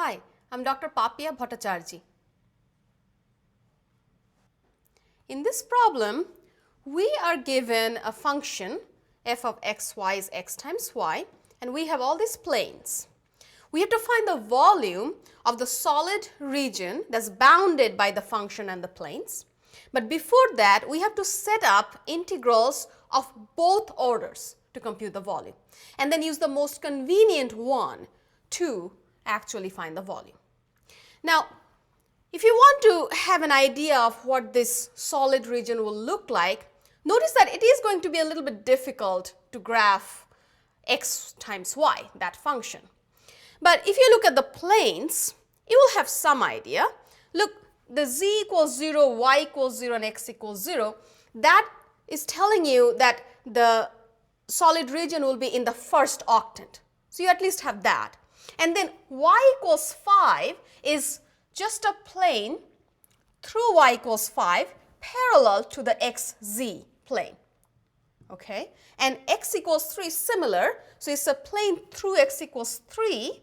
Hi, I'm Dr. Papia Bhattacharjee. In this problem, we are given a function f of x, y is x times y, and we have all these planes. We have to find the volume of the solid region that's bounded by the function and the planes. But before that, we have to set up integrals of both orders to compute the volume, and then use the most convenient one to actually find the volume. Now, if you want to have an idea of what this solid region will look like, notice that it is going to be a little bit difficult to graph x times y, that function. But if you look at the planes, you will have some idea. Look, the z equals 0, y equals 0, and x equals 0. That is telling you that the solid region will be in the first octant. So you at least have that. And then y equals 5 is just a plane through y equals 5 parallel to the xz plane. Okay? And x equals 3 is similar, so it's a plane through x equals 3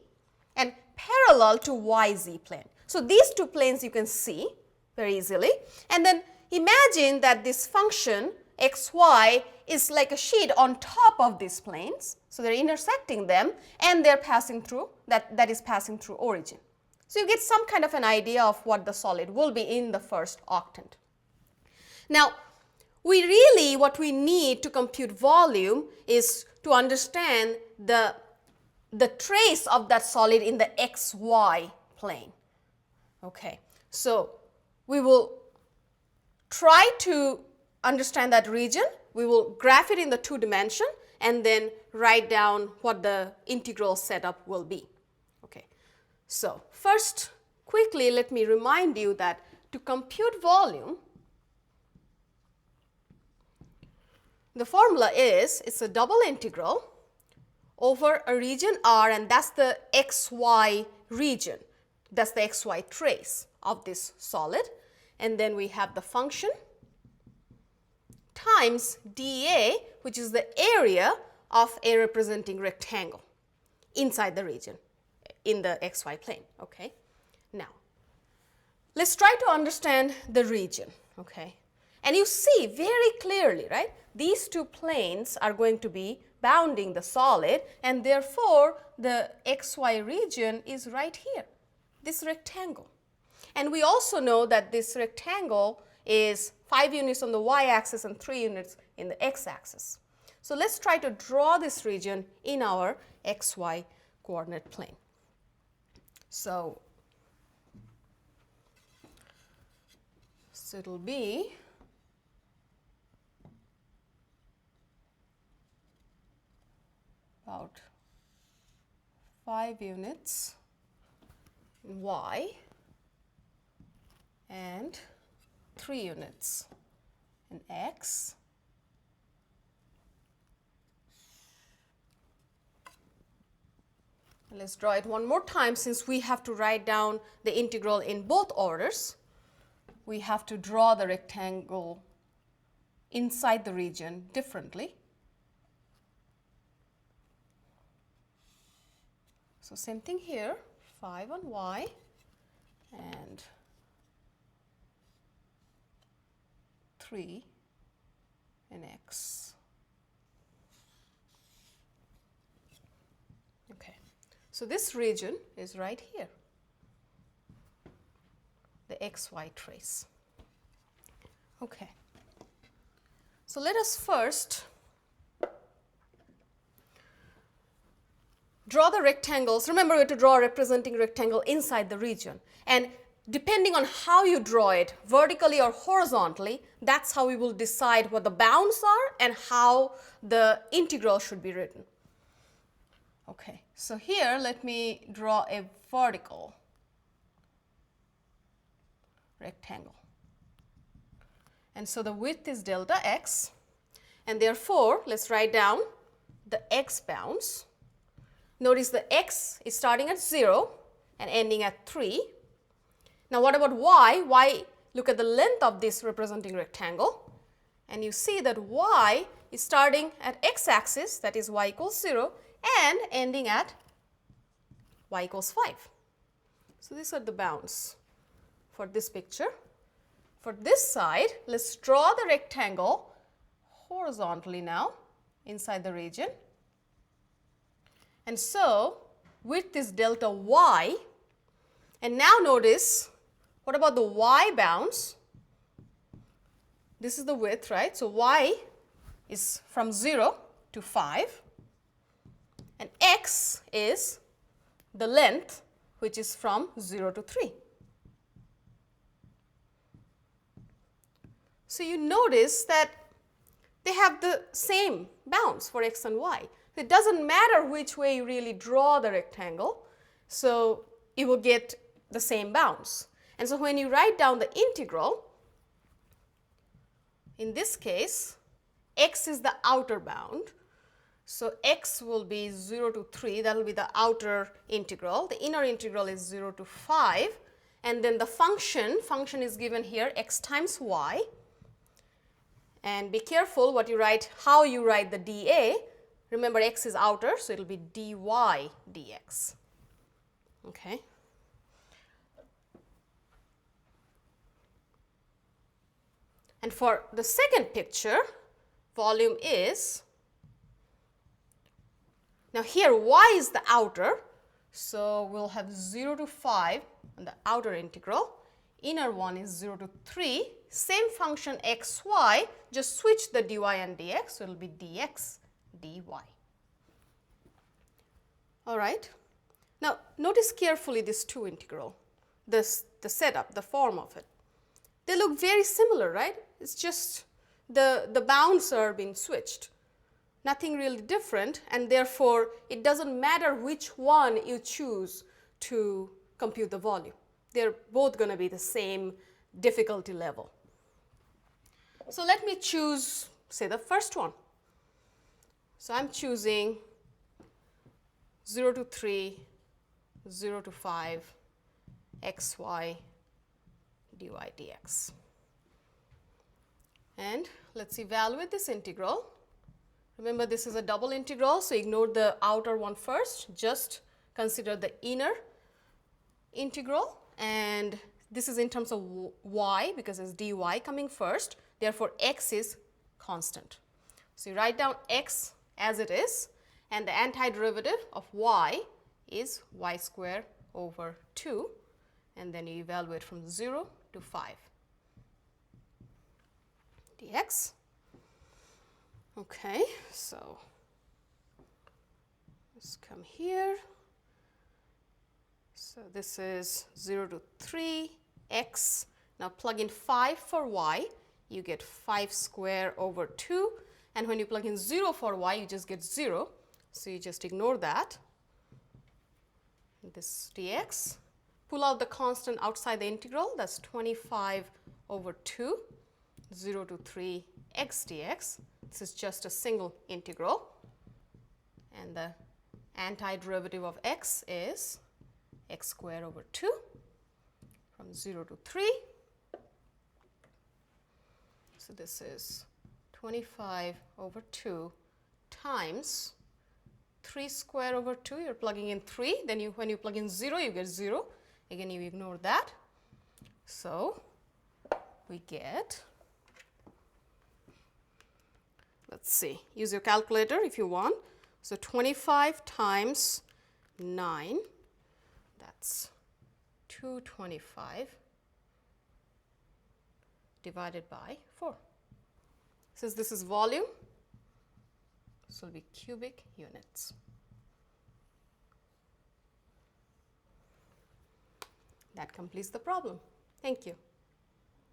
and parallel to yz plane. So these two planes you can see very easily. And then imagine that this function xy is like a sheet on top of these planes. So they're intersecting them and they're passing through, that is passing through origin. So you get some kind of an idea of what the solid will be in the first octant. Now, what we need to compute volume is to understand the trace of that solid in the xy plane. Okay, so we will try to understand that region. We will graph it in the 2 dimension and then write down what the integral setup will be. Okay, so first quickly let me remind you that to compute volume, the formula is it's a double integral over a region R, and that's the xy region. That's the xy trace of this solid. And then we have the function times dA, which is the area of a representing rectangle inside the region in the xy plane. Okay. Now, let's try to understand the region. Okay. And you see very clearly, right? These two planes are going to be bounding the solid, and therefore the xy region is right here, this rectangle. And we also know that this rectangle is 5 units on the y-axis and 3 units in the x-axis. So let's try to draw this region in our xy coordinate plane. So it'll be about 5 units in y and 3 units in x. Let's draw it one more time. Since we have to write down the integral in both orders, we have to draw the rectangle inside the region differently. So same thing here, 5 on y and 3 in x. Okay, so this region is right here, the xy trace. Okay, so let us first draw the rectangles. Remember, we have to draw a representing rectangle inside the region. And depending on how you draw it, vertically or horizontally, that's how we will decide what the bounds are and how the integral should be written. Okay, so here let me draw a vertical rectangle. And so the width is delta x, and therefore let's write down the x bounds. Notice the x is starting at 0 and ending at 3. Now what about y? Y, look at the length of this representing rectangle, and you see that y is starting at x-axis, that is y equals 0, and ending at y equals 5. So these are the bounds for this picture. For this side, let's draw the rectangle horizontally now inside the region. And so width is delta y. And now notice, what about the y bounds? This is the width, right? So y is from 0 to 5. And x is the length, which is from 0 to 3. So you notice that they have the same bounds for x and y. It doesn't matter which way you really draw the rectangle, so you will get the same bounds. And so when you write down the integral, in this case, x is the outer bound. So x will be 0 to 3, that will be the outer integral. The inner integral is 0 to 5. And then the function is given here, x times y. And be careful what you write, how you write the dA. Remember, x is outer, so it will be dy dx. Okay. And for the second picture, volume is, now here y is the outer, so we'll have 0 to 5 on the outer integral. Inner one is 0 to 3. Same function xy, just switch the dy and dx, so it will be dx dy. All right. Now notice carefully this two integral, the setup, the form of it. They look very similar, right? It's just the bounds are being switched. Nothing really different, and therefore it doesn't matter which one you choose to compute the volume. They're both going to be the same difficulty level. So let me choose, say, the first one. So I'm choosing 0 to 3, 0 to 5, xy dy dx. And let's evaluate this integral. Remember, this is a double integral, so ignore the outer one first. Just consider the inner integral. And this is in terms of y, because it's dy coming first. Therefore, x is constant. So you write down x as it is, and the antiderivative of y is y squared over 2. And then you evaluate from 0 to 5 dx. Okay, so let's come here. So this is 0 to 3 x. Now plug in 5 for y, you get 5 square over 2. And when you plug in 0 for y, you just get 0. So you just ignore that. This dx. Pull out the constant outside the integral, that's 25 over 2, 0 to 3 x dx. This is just a single integral. And the antiderivative of x is x squared over 2 from 0 to 3. So this is 25 over 2 times 3 square over 2. You're plugging in 3. Then when you plug in 0, you get 0. Again, you ignore that. So we get, let's see, use your calculator if you want. So 25 times 9, that's 225 divided by 4. Since this is volume, this will be cubic units. That completes the problem. Thank you.